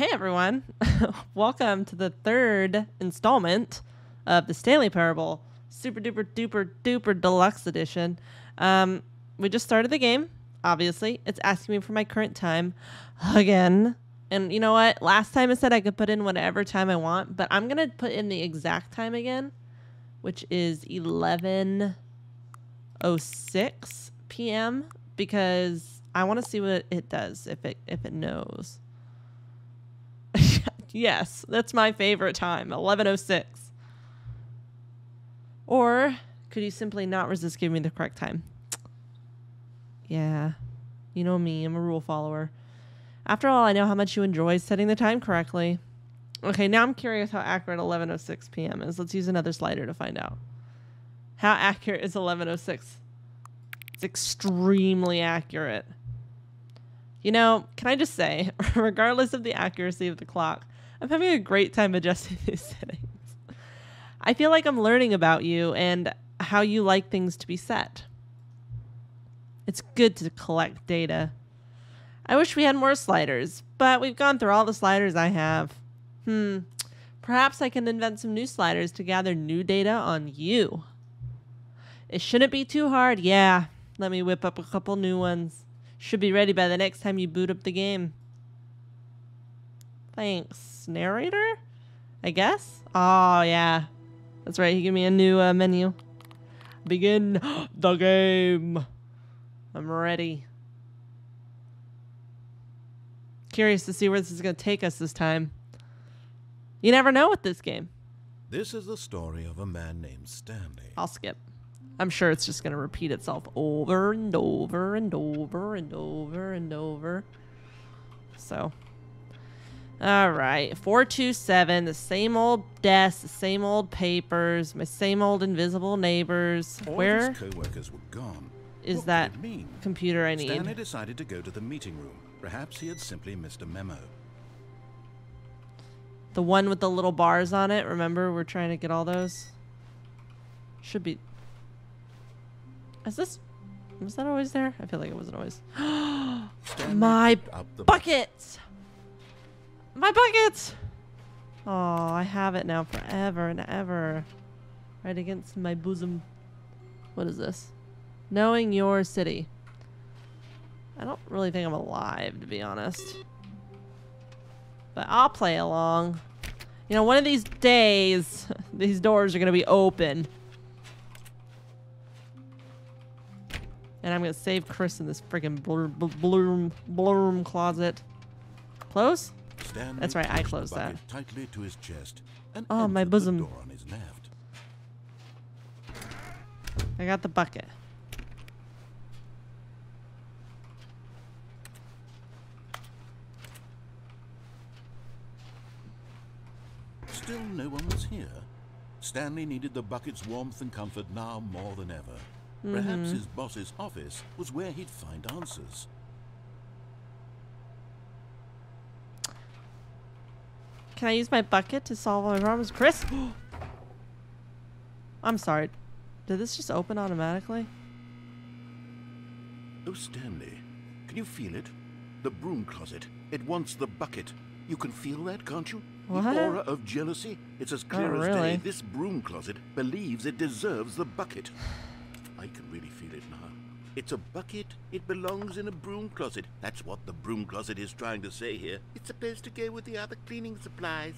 Hey everyone, welcome to the third installment of the Stanley Parable, super duper duper duper deluxe edition. We just started the game, obviously. It's asking me for my current time again. And you know what? Last time it said I could put in whatever time I want, but I'm going to put in the exact time again, which is 11:06 p.m. because I want to see what it does if it knows. Yes, that's my favorite time, 11:06. Or could you simply not resist giving me the correct time? Yeah, you know me, I'm a rule follower. After all, I know how much you enjoy setting the time correctly. Okay, now I'm curious how accurate 11:06 p.m. is. Let's use another slider to find out. How accurate is 11:06? It's extremely accurate. You know, can I just say, regardless of the accuracy of the clock, I'm having a great time adjusting these settings. I feel like I'm learning about you and how you like things to be set. It's good to collect data. I wish we had more sliders, but we've gone through all the sliders I have. Perhaps I can invent some new sliders to gather new data on you. It shouldn't be too hard. Yeah, let me whip up a couple new ones. Should be ready by the next time you boot up the game. Thanks, narrator? I guess? Oh, yeah. That's right, he gave me a new menu. Begin the game. I'm ready. Curious to see where this is going to take us this time. You never know with this game. This is the story of a man named Stanley. I'll skip. I'm sure it's just going to repeat itself over and over and over and over and over. So, all right. 427, the same old desk, the same old papers, my same old invisible neighbors. All Where his co-workers were gone. is What that could it mean? computer I need? Stanley decided to go to the meeting room. Perhaps he had simply missed a memo. The one with the little bars on it. Remember, we're trying to get all those. Should be. Was that always there? I feel like it wasn't always. My bucket! My bucket! Oh, I have it now forever and ever. Right against my bosom. What is this? Knowing your city. I don't really think I'm alive, to be honest. But I'll play along. You know, one of these days, these doors are going to be open. And I'm going to save Chris in this freaking blurm closet. Close? Stanley That's right, I pushed the closed that. bucket tightly to his chest and Oh, my entered bosom. the door on his left. I got the bucket. Still no one was here. Stanley needed the bucket's warmth and comfort now more than ever. Perhaps his boss's office was where he'd find answers. Can I use my bucket to solve all my problems? Chris? I'm sorry. Did this just open automatically? Oh, Stanley, can you feel it? The broom closet. It wants the bucket. You can feel that, can't you? What? The aura of jealousy. It's as clear as really. day. This broom closet believes it deserves the bucket. I can really feel it now. It's a bucket. It belongs in a broom closet. That's what the broom closet is trying to say here. It's supposed to go with the other cleaning supplies.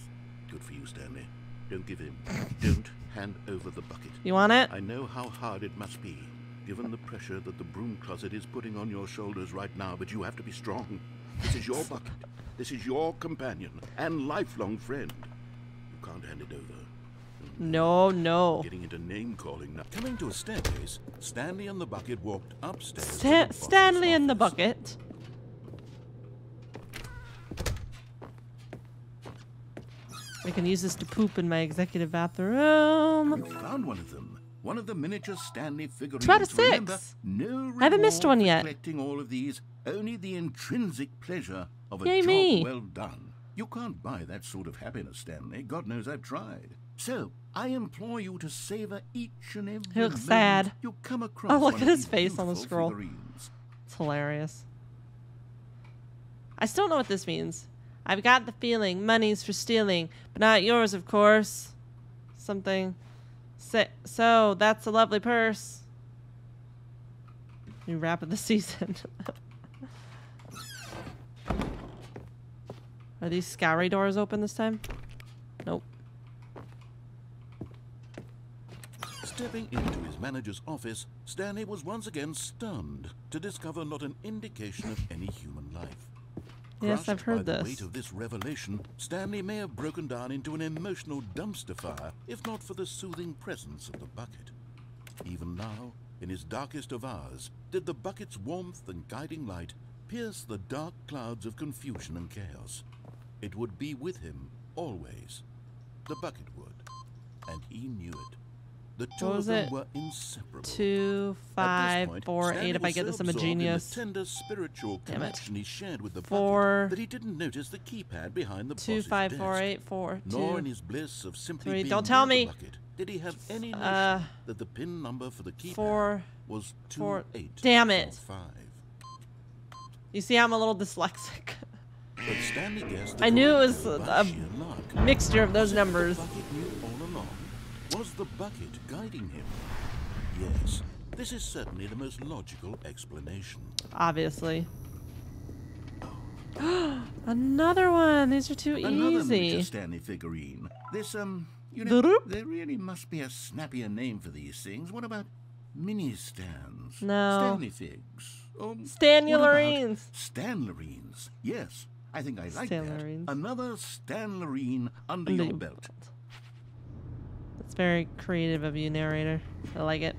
Good for you, Stanley. Don't give in. Don't hand over the bucket. You want it? I know how hard it must be, given the pressure that the broom closet is putting on your shoulders right now, but you have to be strong. This is your bucket. This is your companion and lifelong friend. You can't hand it over. No. Getting into name-calling now. Coming to a staircase, Stanley and the bucket walked upstairs. to the boss's Stanley in the office. bucket. I can use this to poop in my executive bathroom. You found one of them. One of the miniature Stanley figurines. 2 out of 6. Remember, no I haven't missed reward one for yet. Collecting all of these, only the intrinsic pleasure of a Yay, job me. well done. You can't buy that sort of happiness, Stanley. God knows I've tried. So, I implore you to savor each and every He looks moment sad. you come across Oh, look one at of his these face on the beautiful scroll. figurines. It's hilarious. I still don't know what this means. I've got the feeling money's for stealing, but not yours, of course. Something. So, that's a lovely purse. New rap of the season. Are these scoury doors open this time? Nope. Stepping into his manager's office, Stanley was once again stunned to discover not an indication of any human life. Yes, I've heard by the this. weight of this revelation, Stanley may have broken down into an emotional dumpster fire if not for the soothing presence of the bucket. Even now, in his darkest of hours, did the bucket's warmth and guiding light pierce the dark clouds of confusion and chaos. It would be with him always. The bucket would, and he knew it. The two What of was them it? were inseparable. 2, 5, 4, 8. If I get this, I'm a genius. The tender spiritual Damn it. connection he shared with the 4, bucket that he didn't notice the keypad behind the 2, boss's 5, desk. 4, 8, 4, Nor 2. in his bliss of simply 3. being Don't tell near me. the bucket did he have any notion that the pin number for the keypad 4, was 4. 28. Damn it. 5. You see, I'm a little dyslexic. But Stanley guessed I knew it that was by a sheer luck. mixture of those Was it numbers. The bucket knew all along? Was the bucket guiding him? Yes, this is certainly the most logical explanation. Obviously. Another one. These are too Another easy. miniature Stanley figurine. This, Doop. there really must be a snappier name for these things. What about mini stands? No. Stanley figs. Stanullerines. Stanlerines. Yes, I think I like Stanlerines. that. Another Stanlerine under your belt. That's very creative of you, narrator. I like it.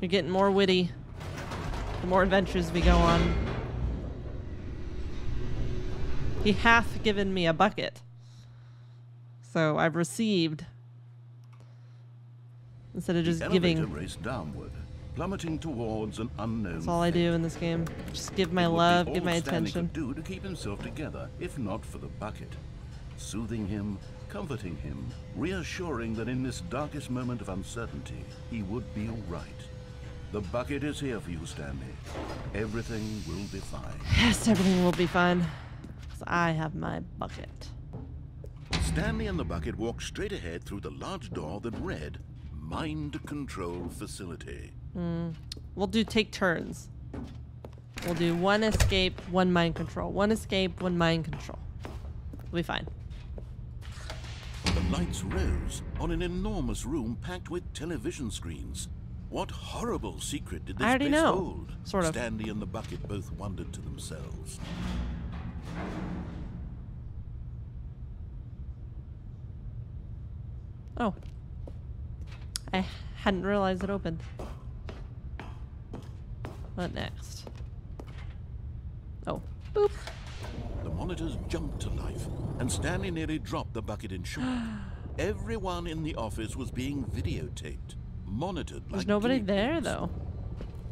You're getting more witty the more adventures we go on. He hath given me a bucket. So I've received instead of just The giving. elevator raced downward, plummeting towards an unknown. That's all I do in this game. Just give my It would be love, all give my Stanley attention. could do to keep himself together, if not for the bucket. Soothing him, comforting him, reassuring that in this darkest moment of uncertainty, he would be all right. The bucket is here for you, Stanley. Everything will be fine. Yes, everything will be fine. 'Cause I have my bucket. Stanley and the bucket walked straight ahead through the large door that read, Mind Control Facility. We'll do take turns. We'll do one escape, one mind control. One escape, one mind control. We'll be fine. The lights rose on an enormous room packed with television screens. What horrible secret did this I already place know. hold? Sort of. Stanley and the bucket both wondered to themselves. Oh. I hadn't realized it opened. What next? Oh. Boop. The monitors jumped to life, and Stanley nearly dropped the bucket in shock. Everyone in the office was being videotaped, monitored like There's nobody guinea there, pigs. though.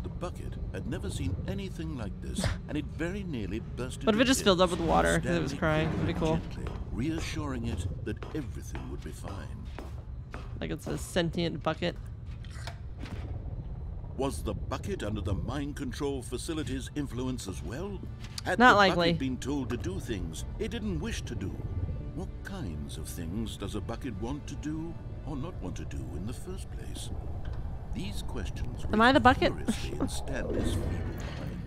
The bucket had never seen anything like this, and it very nearly burst What if into it just filled up with tears. water 'cause it was Stanley crying? picked That'd it be cool. gently, reassuring it that everything would be fine. Like it's a sentient bucket. Was the bucket under the mind control facility's influence as well? Had Not the likely. bucket been told to do things it didn't wish to do? What kinds of things does a bucket want to do or not want to do in the first place? These questions Am I the bucket? furiously in Stanley's feeble mind.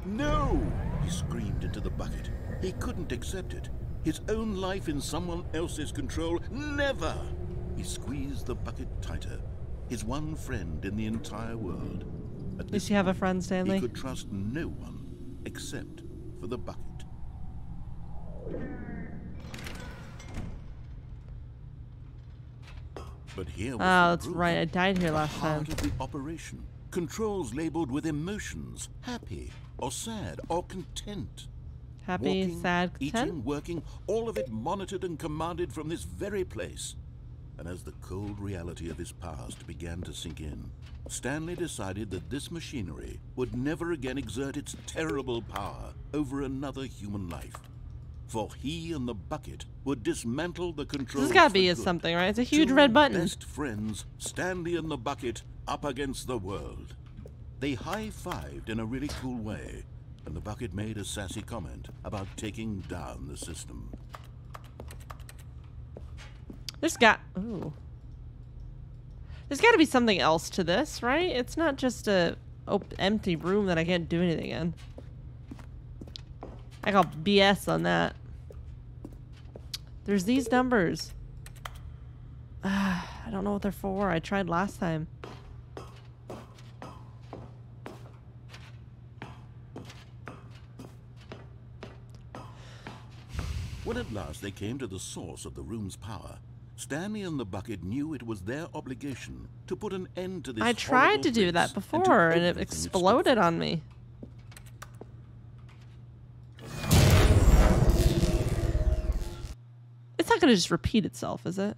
No! He screamed into the bucket. He couldn't accept it. His own life in someone else's control? Never! He squeezed the bucket tighter. His one friend in the entire world. At At this least you have a point, friend, Stanley. he could trust no one except for the bucket. But here was Oh, the that's proof. right. I died here The last time. heart of the operation. Controls labeled with emotions, happy or sad or content. Happy, Walking, sad, eating, content? working, all of it monitored and commanded from this very place. And as the cold reality of his past began to sink in, Stanley decided that this machinery would never again exert its terrible power over another human life. For he and the bucket would dismantle the controls. This has got to for be a good. something, right? It's a huge Two red button. Best friends, Stanley and the bucket, up against the world. They high-fived in a really cool way, and the bucket made a sassy comment about taking down the system. There's got to be something else to this, right? It's not just a empty room that I can't do anything in. I call BS on that. There's these numbers. I don't know what they're for. I tried last time. When at last they came to the source of the room's power, Stanley and the bucket knew it was their obligation to put an end to this. I tried to do that before, and it exploded on me. It's not going to just repeat itself, is it?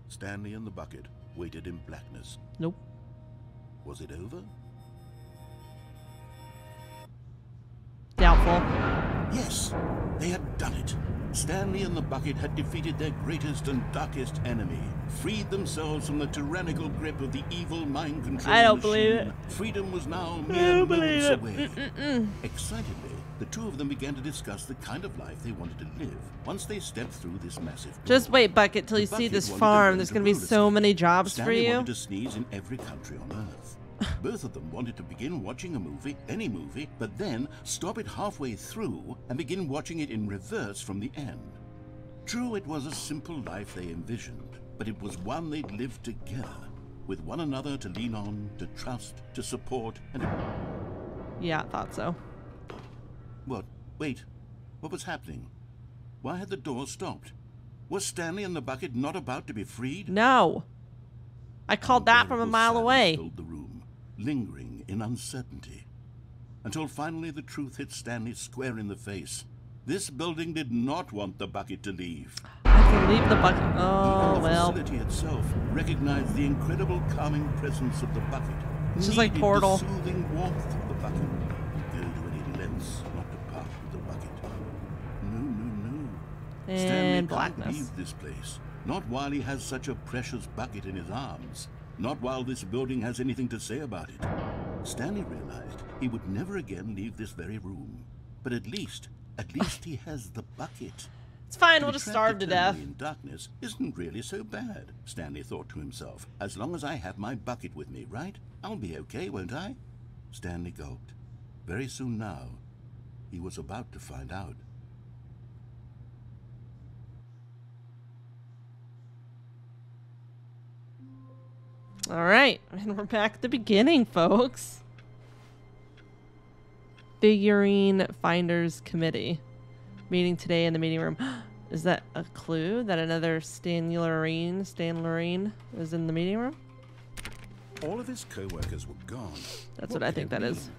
Stanley and the bucket waited in blackness. Nope. Was it over? Doubtful. Yes, they had done it. Stanley and the bucket had defeated their greatest and darkest enemy, freed themselves from the tyrannical grip of the evil mind control I don't machine. believe it. Freedom was now mere moments away. Excitedly, the two of them began to discuss the kind of life they wanted to live once they stepped through this massive door. Just wait, Bucket, till you see this farm. There's going to be so many jobs for Stanley you. wanted to sneeze in every country on Earth. Both of them wanted to begin watching a movie, any movie, but then stop it halfway through and begin watching it in reverse from the end. True, it was a simple life they envisioned, but it was one they'd lived together, with one another to lean on, to trust, to support, and... Yeah, I thought so. What? Wait. What was happening? Why had the door stopped? Was Stanley and the bucket not about to be freed? No. I called that from a mile away. Filled the room, lingering in uncertainty, until finally the truth hit Stanley square in the face. This building did not want the bucket to leave. I can leave the bucket. Oh, Even the well. facility itself recognized the incredible calming presence of the bucket. It's just like Needed Portal. the soothing warmth of the bucket. Go to any lengths not to part with the bucket. No. Stanley And can't blackness. leave this place. Not while he has such a precious bucket in his arms. Not while this building has anything to say about it. Stanley realized he would never again leave this very room. But at least he has the bucket. It's fine, To we'll be just trapped starve to death. eternally in darkness isn't really so bad, Stanley thought to himself. As long as I have my bucket with me, right? I'll be okay, won't I? Stanley gulped. Very soon now, he was about to find out. All right, and we're back at the beginning, folks. Figurine Finders Committee. Meeting today in the meeting room. Is that a clue that another Stanley is in the meeting room? All of his co-workers were gone. That's what I think that is.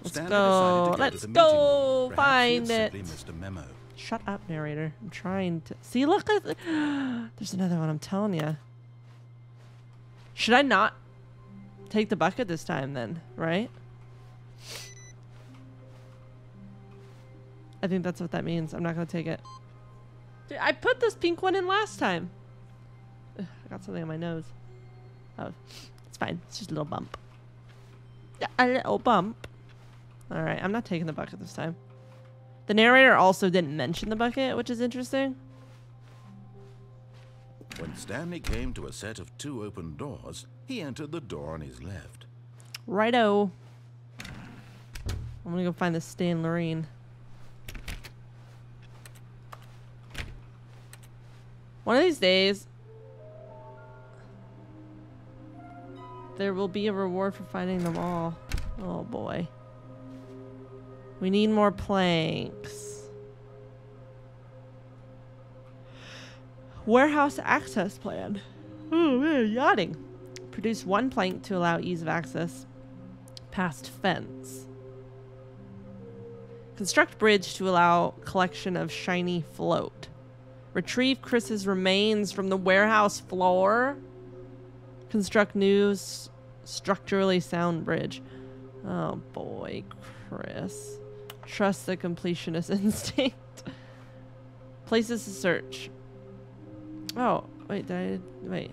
Let's Stanley go. decided to Let's to the go meeting room. Perhaps he find had it. simply missed a memo. Shut up, narrator. I'm trying to see. Look at there's another one. I'm telling you. Should I not take the bucket this time then? Right? I think that's what that means. I'm not gonna take it. Dude, I put this pink one in last time. Ugh, I got something on my nose. Oh, it's fine. It's just a little bump. Yeah, a little bump. All right, I'm not taking the bucket this time. The narrator also didn't mention the bucket, which is interesting. When Stanley came to a set of 2 open doors, he entered the door on his left. Righto. I'm gonna go find the Stanley. One of these days, there will be a reward for finding them all. Oh boy. We need more planks. Warehouse access plan. Oh man, yachting. Produce 1 plank to allow ease of access past fence. Construct bridge to allow collection of shiny float. Retrieve Chris's remains from the warehouse floor. Construct new structurally sound bridge. Oh boy, Chris. Trust the completionist instinct. Places to search. Oh, wait, wait.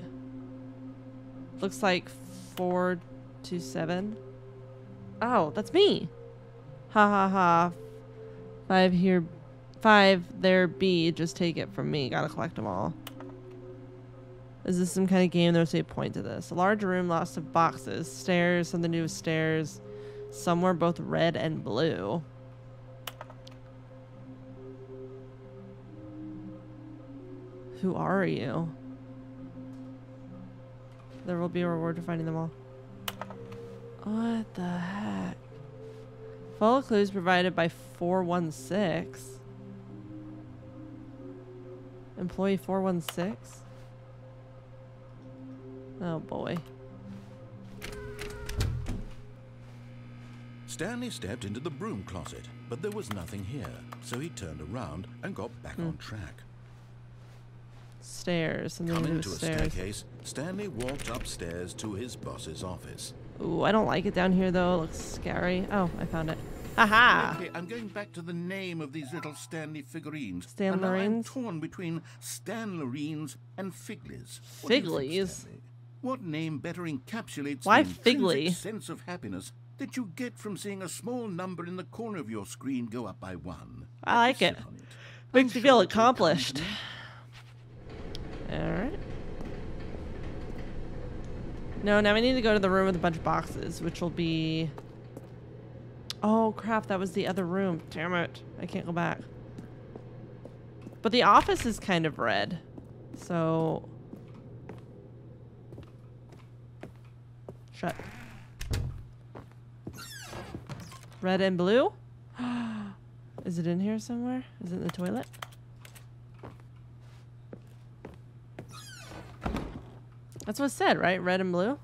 Looks like 4 to 7. Oh, that's me. Ha ha ha. 5 here. 5 there, B. Just take it from me. Gotta collect them all. Is this some kind of game? There's a point to this. A large room, lots of boxes. Stairs, something to do with stairs. Somewhere both red and blue. Who are you? There will be a reward for finding them all. What the heck? Follow clues provided by 416. Employee 416? Oh boy. Stanley stepped into the broom closet, but there was nothing here, so he turned around and got back on track. Stairs. Something to do Coming with to a stairs. staircase, Stanley walked upstairs to his boss's office. Ooh, I don't like it down here though. It looks scary. Oh, I found it. Haha! Okay, I'm going back to the name of these little Stanley figurines. Stanlerines? And now I'm torn between Stanlerines and Figlies. What do you think, Figlies? Stanley? What name better encapsulates Why the intrinsic Figly? sense of happiness that you get from seeing a small number in the corner of your screen go up by 1? I like it. Sit on it. Makes I'm you feel sure it'll come to accomplished. me. Alright. No, now we need to go to the room with a bunch of boxes, which will be... Oh, crap. That was the other room. Damn it. I can't go back. But the office is kind of red. So... Shut. Red and blue? Is it in here somewhere? Is it in the toilet? That's what it said, right? Red and blue?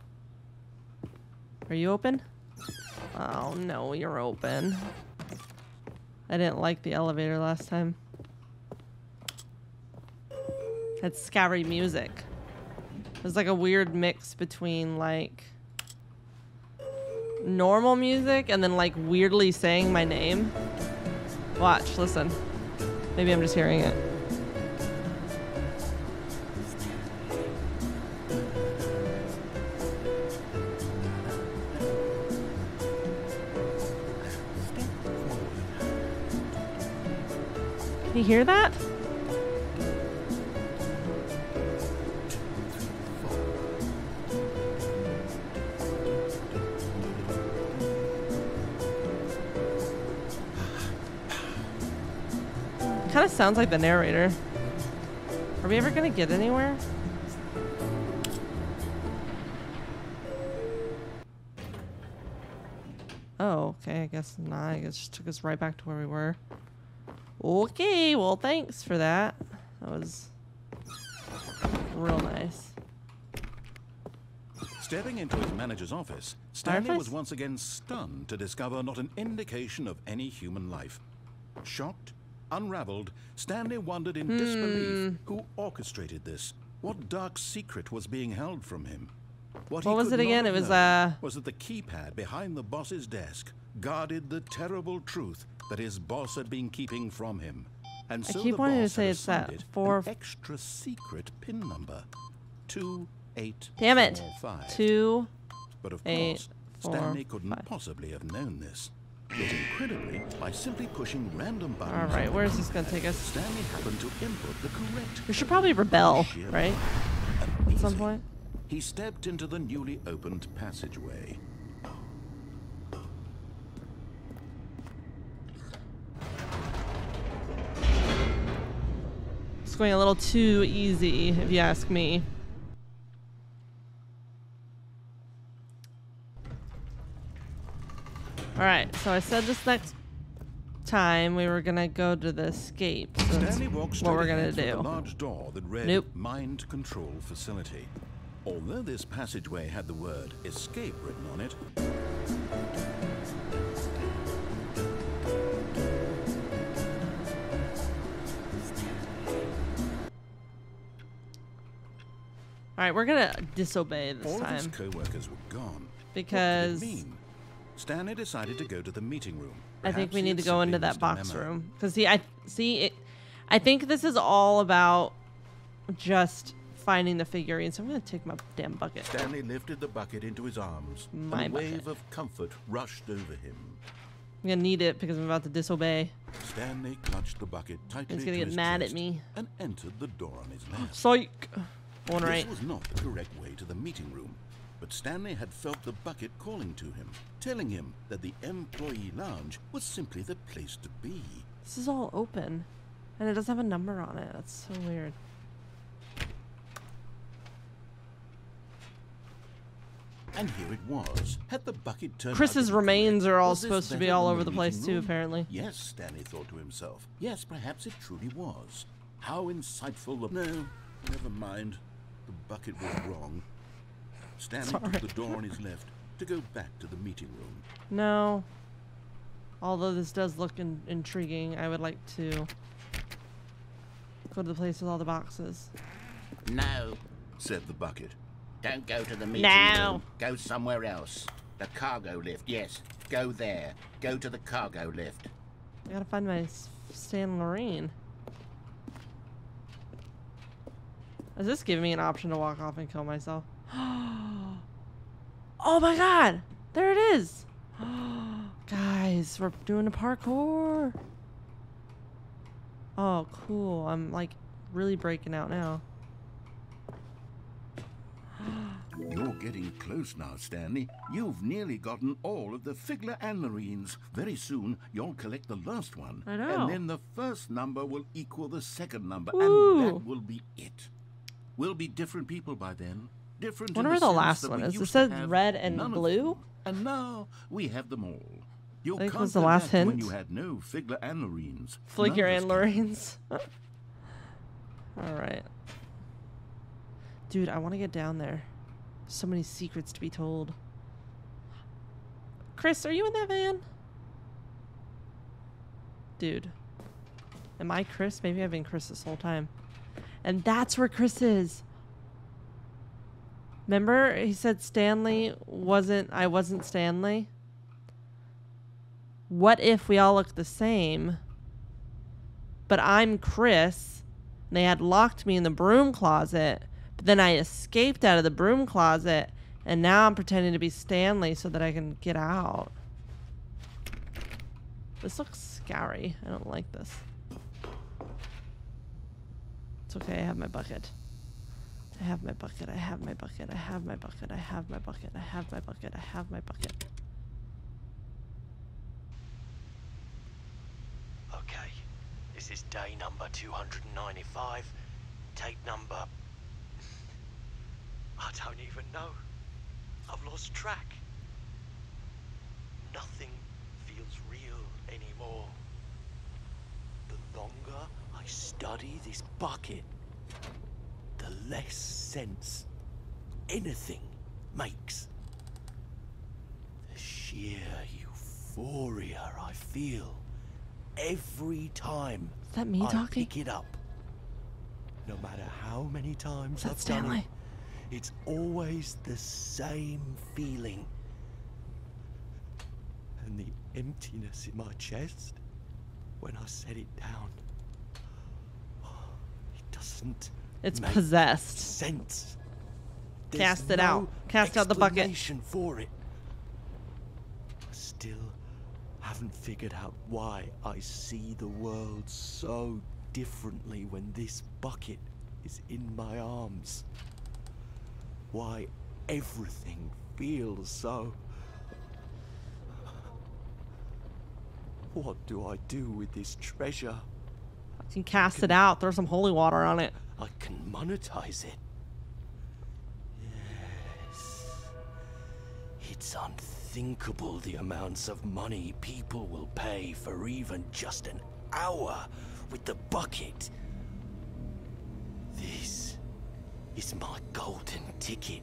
Are you open? Oh, no, you're open. I didn't like the elevator last time. Had scary music. It was like a weird mix between, like, normal music and then, like, weirdly saying my name. Watch, listen. Maybe I'm just hearing it. Can you hear that? Kind of sounds like the narrator. Are we ever gonna get anywhere? Oh, okay, I guess not. I guess it just took us right back to where we were. Okay, well, thanks for that. That was real nice. Stepping into his manager's office, Stanley Fireplace? was once again stunned to discover not an indication of any human life. Shocked, unraveled, Stanley wondered in disbelief who orchestrated this. What dark secret was being held from him? What he was could it not again? have It was, known was that the keypad behind the boss's desk guarded the terrible truth that his boss had been keeping from him. And so keep the wanting to boss say had it's that assigned it 4 an extra secret PIN number. 2845. Damn it. 2, But of 8, course, 4, Stanley couldn't 5. possibly have known this. Yet incredibly, by simply pushing random buttons, Alright, where's this gonna take us? Stanley happened to input the correct. We should probably rebel, Sheer right? luck. At some Amazing. point. He stepped into the newly opened passageway. It's going a little too easy, if you ask me. Alright, so I said this next time we were gonna go to the escape. So that's Stanley walked what straight we're gonna ahead through the do. large door that read Nope. Mind Control Facility. Although this passageway had the word escape written on it, Alright, we're gonna disobey this all of his time. co-workers were gone. Because What did it mean? Stanley decided to go to the meeting room. I think Perhaps we he need had to go simply into that missed a box memo. room. Because I think this is all about just finding the figurine, so I'm gonna take my damn bucket. Stanley lifted the bucket into his arms, My and a wave bucket. of comfort rushed over him. I'm gonna need it because I'm about to disobey. Stanley clutched the bucket tightly He's gonna to get his mad chest at me. and entered the door on his left. Psych! Going This right. was not the correct way to the meeting room, but Stanley had felt the bucket calling to him, telling him that the employee lounge was simply the place to be. This is all open, and it doesn't have a number on it. That's so weird. And here it was. Had the bucket turned Chris's out to be remains correct? are all Was this supposed to be better all than over the place meeting too, room? apparently. Yes, Stanley thought to himself. Yes, perhaps it truly was. How insightful of... No, never mind. The bucket was wrong. Stanley Sorry. took the door on his left to go back to the meeting room. No. Although this does look intriguing, I would like to go to the place with all the boxes. No, said the bucket. Don't go to the meeting No. room. Go somewhere else. The cargo lift, yes. Go there. Go to the cargo lift. I gotta find my Stanley. Is this giving me an option to walk off and kill myself? Oh my god! There it is! Guys, we're doing the parkour! Oh, cool. I'm like really breaking out now. You're getting close now, Stanley. You've nearly gotten all of the Figler and Marines. Very soon, you'll collect the last one. I know. And then the first number will equal the second number, Ooh. and that will be it. We'll be different people by then. Different. Wonder where the last one is. It says red and blue? And now we have them all. You I think can't was the go last back to when hint. you had no Figler and Marines. Flicker None of us and can. Lorraine's. Alright. Dude, I want to get down there. So many secrets to be told. Chris, are you in that van? Dude. Am I Chris? Maybe I've been Chris this whole time. And that's where Chris is. Remember, he said I wasn't Stanley? What if we all look the same, but I'm Chris, and they had locked me in the broom closet, but then I escaped out of the broom closet, and now I'm pretending to be Stanley so that I can get out. This looks scary. I don't like this. It's okay, I have my bucket. I have my bucket, I have my bucket, I have my bucket, I have my bucket, I have my bucket, I have my bucket. Okay, this is day number 295. Tape number... I don't even know. I've lost track. Nothing feels real anymore. The longer I study this bucket, the less sense anything makes. The sheer euphoria I feel every time Is that me I talking? pick it up. No matter how many times Is that I've done Stanley? it, it's always the same feeling. And the emptiness in my chest when I set it down. It doesn't It's make possessed. sense. Cast it out. Cast out the bucket. Explanation for it. I still haven't figured out why I see the world so differently when this bucket is in my arms. Why everything feels so... What do I do with this treasure? You can cast it out. Throw some holy water on it. I can monetize it. Yes. It's unthinkable the amounts of money people will pay for even just an hour with the bucket. This is my golden ticket.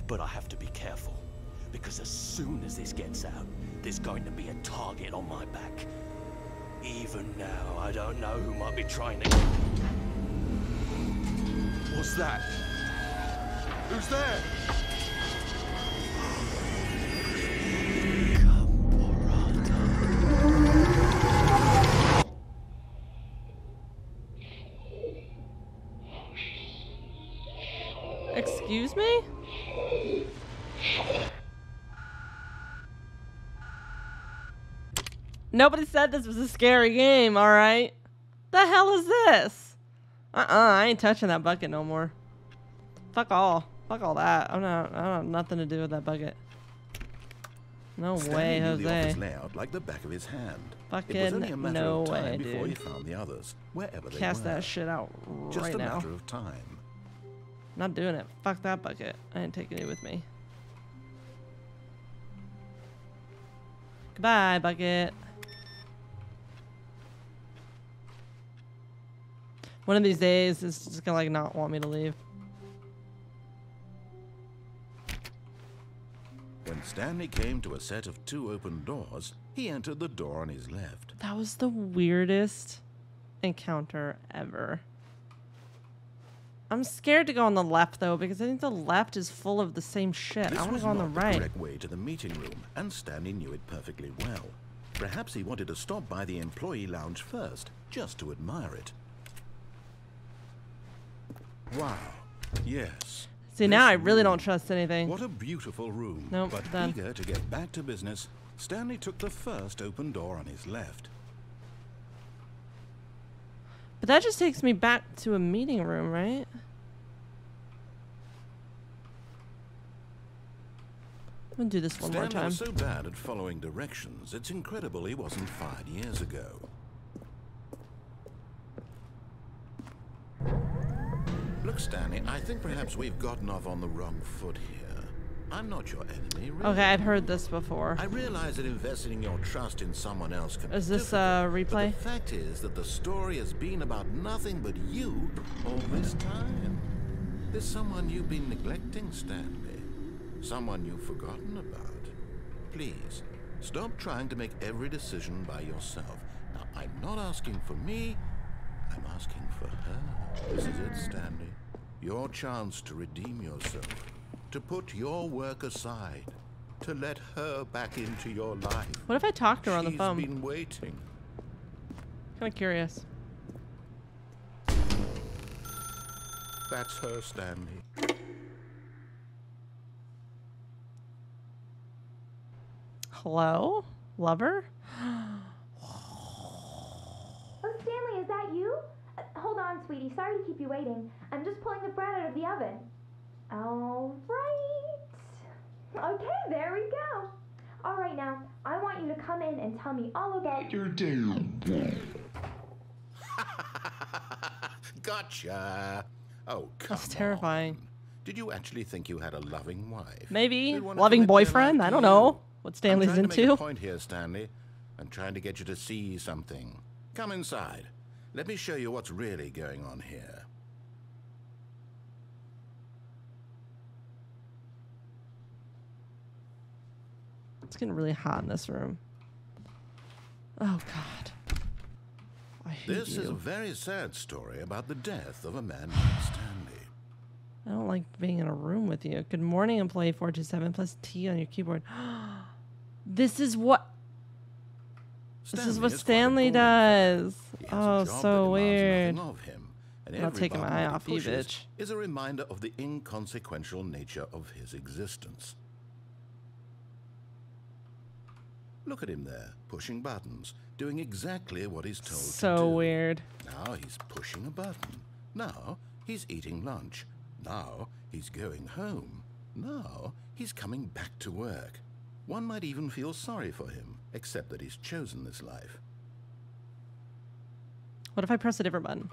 But I have to be careful, because as soon as this gets out, there's going to be a target on my back. Even now, I don't know who might be trying to... What's that? Who's there? Excuse me? Nobody said this was a scary game, alright? The hell is this? I ain't touching that bucket no more. Fuck all. Fuck all that. I don't have nothing to do with that bucket. No way, Stanley knew the office Jose. layout like the back of his hand. Fucking It was only a matter no of time way, before he dude. found the others, wherever they Cast were. that shit out Just right a now. matter of time. Not doing it. Fuck that bucket. I ain't taking it with me. Goodbye, bucket. One of these days, it's just gonna like not want me to leave. When Stanley came to a set of 2 open doors, he entered the door on his left. That was the weirdest encounter ever. I'm scared to go on the left though, because I think the left is full of the same shit. This I want to was go on the not the right. correct way to the meeting room, and Stanley knew it perfectly well. Perhaps he wanted to stop by the employee lounge first, just to admire it. Wow. Yes. See, now This I really room. don't trust anything. What a beautiful room. Nope, But done. eager to get back to business, Stanley took the first open door on his left. But that just takes me back to a meeting room, right? I'm gonna do this one more Stanley time. was so bad at following directions, it's incredible he wasn't fired years ago. Look, Stanley, I think perhaps we've gotten off on the wrong foot here. I'm not your enemy, really. Okay, I've heard this before. I realize that investing your trust in someone else can be Is this difficult, a replay? But the fact is that the story has been about nothing but you all this time. There's someone you've been neglecting, Stanley. Someone you've forgotten about. Please, stop trying to make every decision by yourself. Now, I'm not asking for me, I'm asking for her. This is it, Stanley. Your chance to redeem yourself. To put your work aside. To let her back into your life. What if I talked to her on the phone? She's been waiting. Kind of curious. That's her, Stanley. Hello? Lover? Oh, Stanley, is that you? Hold on, sweetie. Sorry to keep you waiting. I'm just pulling the bread out of the oven. All right. Okay, there we go. All right, now, I want you to come in and tell me all about your day. Gotcha. Oh, come That's terrifying. on. Did you actually think you had a loving wife? Maybe. Who'd wanna Loving commit their boyfriend? life I to don't you? know what I'm Stanley's trying to make into. a point here, Stanley. I'm trying to get you to see something. Come inside. Let me show you what's really going on here. It's getting really hot in this room. Oh, God. I hate This is a you. very sad story about the death of a man named Stanley. I don't like being in a room with you. Good morning, employee 427 plus T on your keyboard. This is what... This is what quite a Stanley boring fellow. does. He has a Oh, job that so demands weird. nothing of him, and I'm not every taking my button eye that he off you, pushes bitch. is a reminder of the inconsequential nature of his existence. Look at him there, pushing buttons, doing exactly what he's told to do. So weird. Now he's pushing a button. Now he's eating lunch. Now he's going home. Now he's coming back to work. One might even feel sorry for him, except that he's chosen this life. What if I press a different button?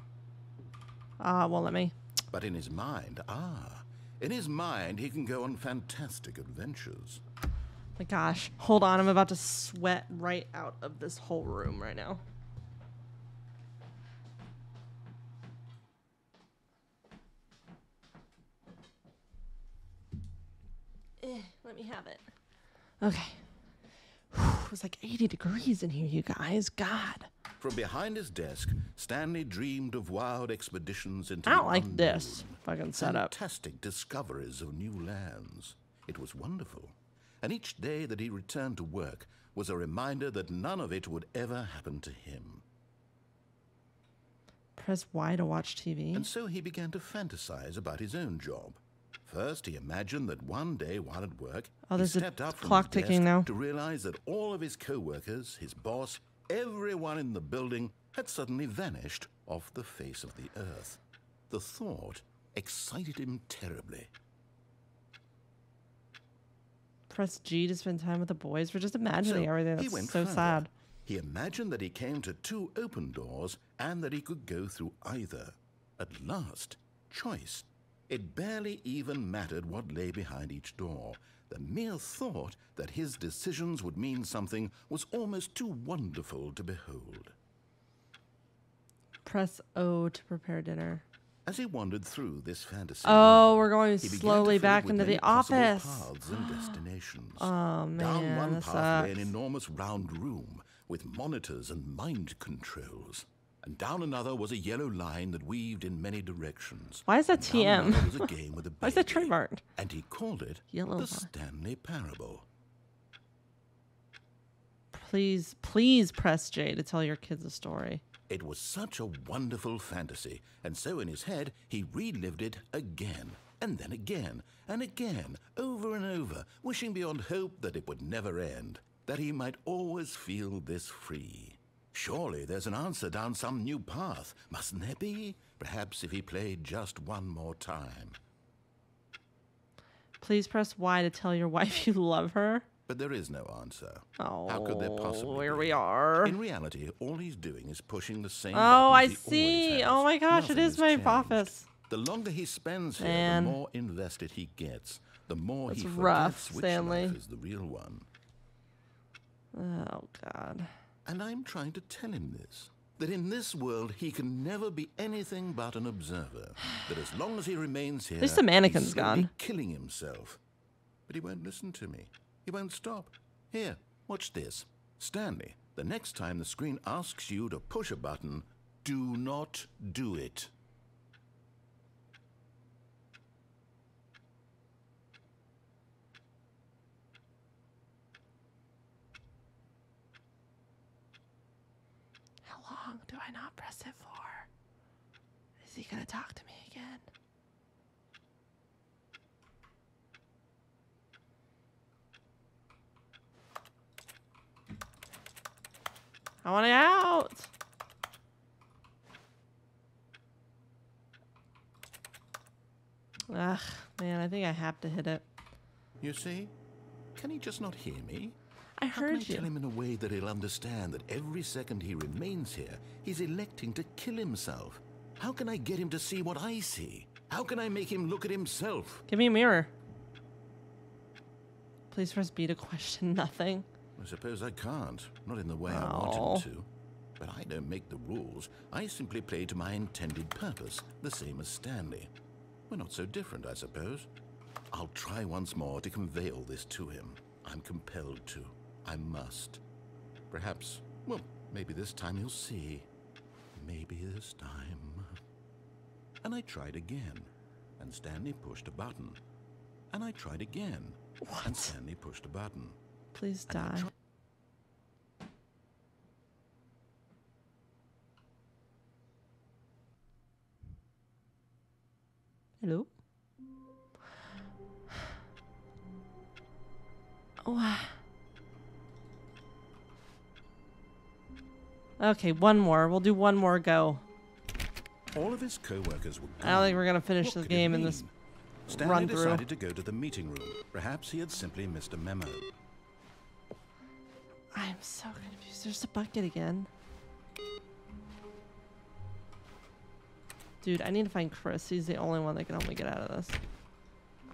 Won't let me. But in his mind, in his mind, he can go on fantastic adventures. My gosh. Hold on. I'm about to sweat right out of this whole room right now. Let me have it. Okay. It was like 80 degrees in here, you guys. God. From behind his desk, Stanley dreamed of wild expeditions into I don't the like unknown, this fucking setup. fantastic discoveries of new lands. It was wonderful. And each day that he returned to work was a reminder that none of it would ever happen to him. Press Y to watch TV. And so he began to fantasize about his own job. First, he imagined that one day while at work, Oh, he there's a stepped up from clock his ticking desk now. to realize that all of his co-workers, his boss, everyone in the building had suddenly vanished off the face of the earth. The thought excited him terribly. Press G to spend time with the boys. We're just imagining So everything. he That's went so further. sad. He imagined that he came to 2 open doors and that he could go through either. At last, choice. It barely even mattered what lay behind each door. The mere thought that his decisions would mean something was almost too wonderful to behold. Press O to prepare dinner. As he wandered through this fantasy, Oh, we're going he began to slowly fill it back with into many the possible office. paths and destinations. Oh, man, Down one that path lay an sucks. enormous round room with monitors and mind controls. And down another was a yellow line that weaved in many directions. Why is that And down TM? another was a game with a Why is that baby. trademarked? And he called it Yellow the line. Stanley Parable. Please press J to tell your kids a story. It was such a wonderful fantasy, and so in his head he relived it again, and then again, and again, over and over, wishing beyond hope that it would never end, that he might always feel this free. Surely there's an answer down some new path, mustn't there be? Perhaps if he played just one more time. Please press Y to tell your wife you love her. But there is no answer. Oh, How could there possibly here be? we are. In reality, all he's doing is pushing the same Oh, I buttons he always see. has. Oh my gosh, it Nothing is has my changed. office. The longer he spends here, Man. the more invested he gets. The more That's he rough, forgets which Stanley. life is the real one. Oh God. And I'm trying to tell him this. That in this world, he can never be anything but an observer. That as long as he remains here, least the mannequin's he's slowly gone. killing himself. But he won't listen to me. He won't stop. Here, watch this. Stanley, the next time the screen asks you to push a button, do not do it. How long do I not press it for? Is he gonna talk to me again? I want it out. Ugh, man, I think I have to hit it. You see? Can he just not hear me? I How can I heard tell you. him in a way that he'll understand that every second he remains here, he's electing to kill himself? How can I get him to see what I see? How can I make him look at himself? Give me a mirror. Please press B to question nothing. I suppose I can't. Not in the way I Oh. want him to. But I don't make the rules. I simply play to my intended purpose, the same as Stanley. We're not so different, I suppose. I'll try once more to convey all this to him. I'm compelled to. I must. Perhaps, well, maybe this time he'll see. Maybe this time. And I tried again. And Stanley pushed a button. And I tried again. What? And Stanley pushed a button. Please And I die. tried- Hello? Oh. Okay, one more. We'll do one more go. All of his co-workers were gone. I don't think we're gonna finish What the could it game in this mean? Stanley run through. decided to go to the meeting room. Perhaps he had simply missed a memo. I'm so confused. There's a bucket again. Dude, I need to find Chris. He's the only one that can help me get out of this.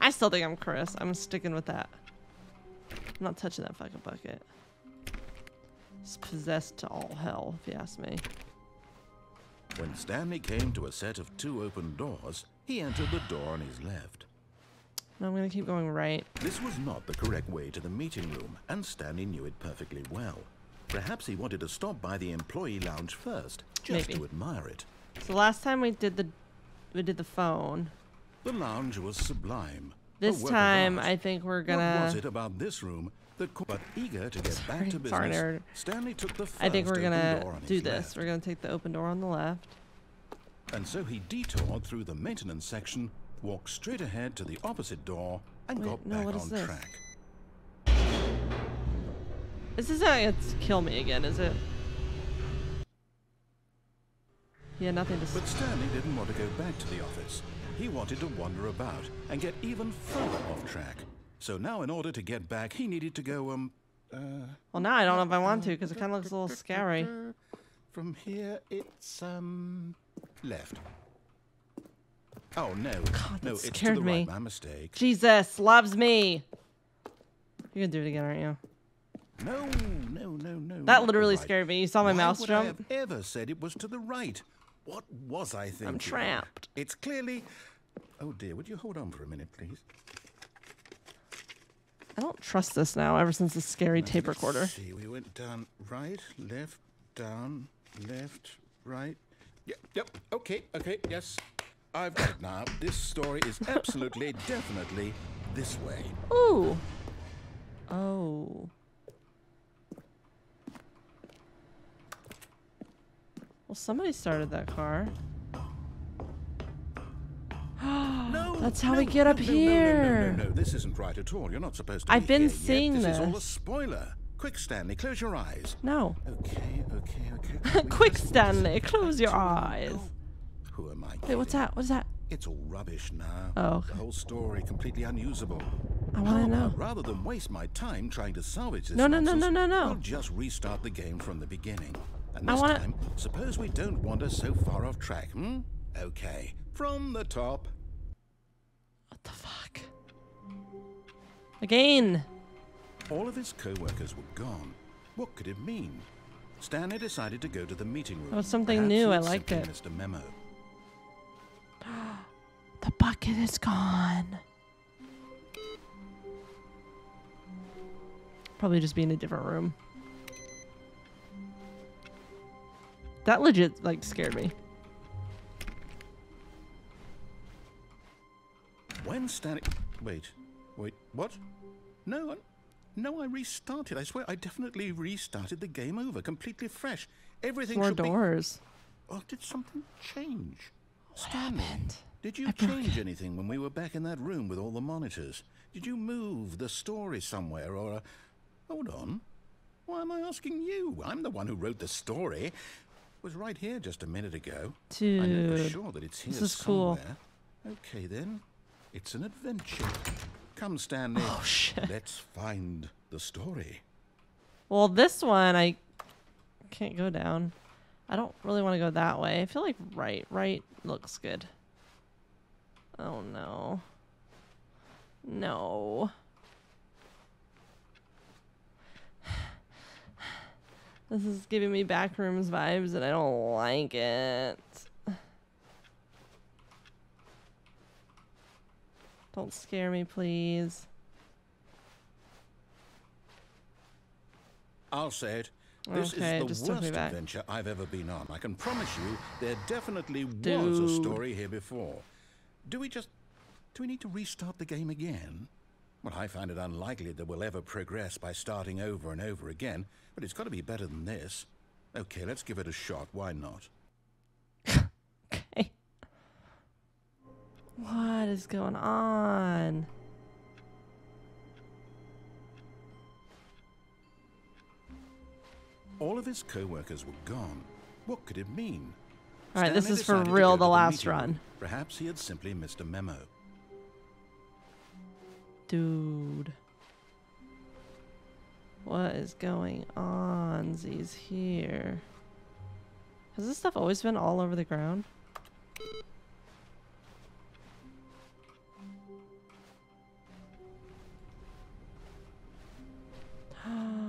I still think I'm Chris. I'm sticking with that. I'm not touching that fucking bucket. It's possessed to all hell, if you ask me. When Stanley came to a set of 2 open doors, he entered the door on his left. No, I'm gonna keep going right. This was not the correct way to the meeting room, and Stanley knew it perfectly well. Perhaps he wanted to stop by the employee lounge first, just Maybe. to admire it. So last time we did the phone. The lounge was sublime. a This work of time art. I think we're What was gonna it about this room that but eager to get back to Sorry, business, nerd. Stanley took the first I think we're open gonna door on his do this. left. We're gonna take the open door on the left. And so he detoured through the maintenance section walked straight ahead to the opposite door, and Wait, got no, back what is on this? track. This is how it's kill me again, is it? Yeah, nothing to But Stanley didn't want to go back to the office. He wanted to wander about and get even further off track. So now in order to get back, he needed to go, Well, now I don't know if I want to because it kind of looks a little scary. From here, it's, left. Oh, no. God, No, that it's to scared the me. right. My mistake. Jesus loves me. You're gonna do it again, aren't you? No. That not the literally right. scared me. You saw my Why mouse would jump? I have ever said it was to the right? What was I thinking? I'm trapped. It's clearly... Oh, dear. Would you hold on for a minute, please? I don't trust this now ever since the scary tape Let's recorder. see. We went down, right, left, down, left, right. Yep. Okay. Yes. I've got it now. This story is absolutely, definitely this way. Ooh. Oh. Well, somebody started that car. No, That's how we get up here. No, this isn't right at all. You're not supposed to I've be been here yet. seeing This is all a this. spoiler. Quick, Stanley, close your eyes. No. Okay. Quick, Stanley, close your eyes. Who am I? Wait, what's kidding? that? What's that? It's all rubbish now. Oh, okay. The whole story completely unusable. I want to How know. about, rather than waste my time trying to salvage this No. we'll just restart the game from the beginning. And this time, suppose we don't wander so far off track, hmm? Okay, from the top. What the fuck? Again. All of his co-workers were gone. What could it mean? Stanley decided to go to the meeting room. Oh, it's something Perhaps new. he I had liked simply it. missed a memo. The bucket is gone. Probably just be in a different room. That legit, like, scared me. When Stanley... Wait, what? No, I restarted. I swear, I definitely restarted the game over, completely fresh. Everything More should doors. be... Oh, did something change? What Stanley, happened? did you I broke change anything when we were back in that room with all the monitors? Did you move the story somewhere, or... Hold on. Why am I asking you? I'm the one who wrote the story. It was right here just a minute ago. Dude. I know for sure that it's here This is cool. somewhere. Okay, then. It's an adventure. Come, Stanley. Oh, shit. Let's find the story. Well, this one, I can't go down. I don't really want to go that way. I feel like right looks good. Oh, no. No. This is giving me Backrooms vibes, and I don't like it. Don't scare me, please. I'll say it. This Okay, is just the took me worst back. adventure I've ever been on. I can promise you there definitely was a Dude. story here before. Do we need to restart the game again? Well, I find it unlikely that we'll ever progress by starting over and over again, but it's got to be better than this. Okay, let's give it a shot. Why not? Okay. What is going on? All of his co-workers were gone. What could it mean? All right, this Stanley is for decided to real go the to last meeting room. run. Perhaps he had simply missed a memo. Dude. What is going on? Z's here. Has this stuff always been all over the ground?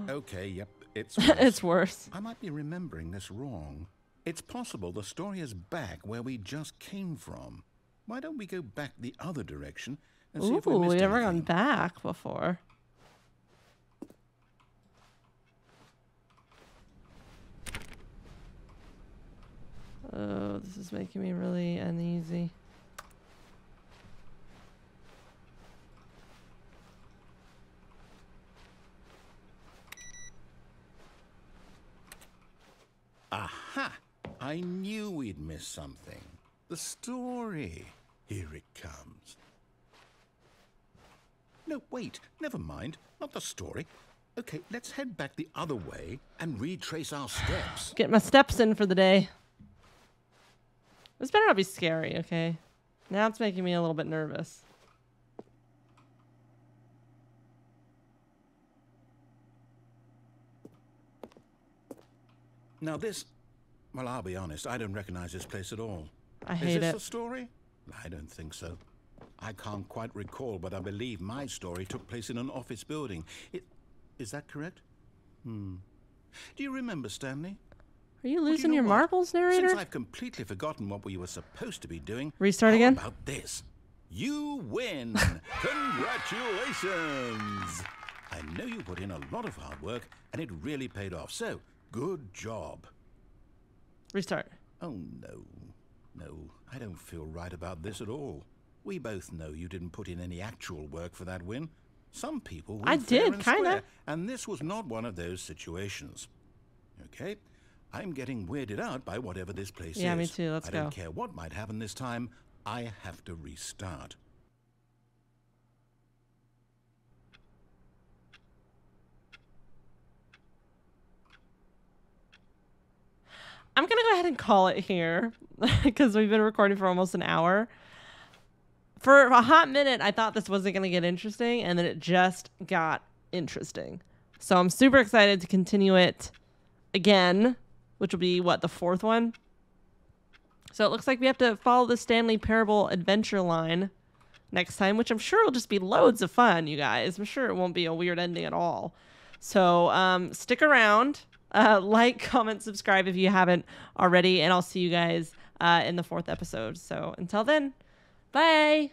Okay, yep, it's worse. It's worse. I might be remembering this wrong. It's possible the story is back where we just came from. Why don't we go back the other direction and see Ooh, if we missed we've never gone anything? back before. Oh, this is making me really uneasy. Aha! I knew we'd missed something. The story. Here it comes. No, wait, never mind. Not the story. Okay, let's head back the other way and retrace our steps. Get my steps in for the day. This better not be scary, okay? Now it's making me a little bit nervous. Now this... Well, I'll be honest, I don't recognize this place at all. I hate Is this it. the story? I don't think so. I can't quite recall, but I believe my story took place in an office building. Is that correct? Do you remember, Stanley? Are you Well, losing know your what? marbles, narrator? Since I've completely forgotten what we were supposed to be doing... Restart how again? about this? You win! Congratulations! I know you put in a lot of hard work, and it really paid off. So, good job. Restart. Oh, no. No, I don't feel right about this at all. We both know you didn't put in any actual work for that win. Some people win I fair did, and kinda. square, and this was not one of those situations. Okay? I'm getting weirded out by whatever this place is. Yeah, me too. Let's I go. don't care what might happen this time. I have to restart. I'm going to go ahead and call it here because we've been recording for almost an hour. For a hot minute, I thought this wasn't going to get interesting, and then it just got interesting. So I'm super excited to continue it again, which will be, what, the fourth one? So it looks like we have to follow the Stanley Parable adventure line next time, which I'm sure will just be loads of fun, you guys. I'm sure it won't be a weird ending at all. So stick around. Like, comment, subscribe if you haven't already, and I'll see you guys in the fourth episode. So until then, bye.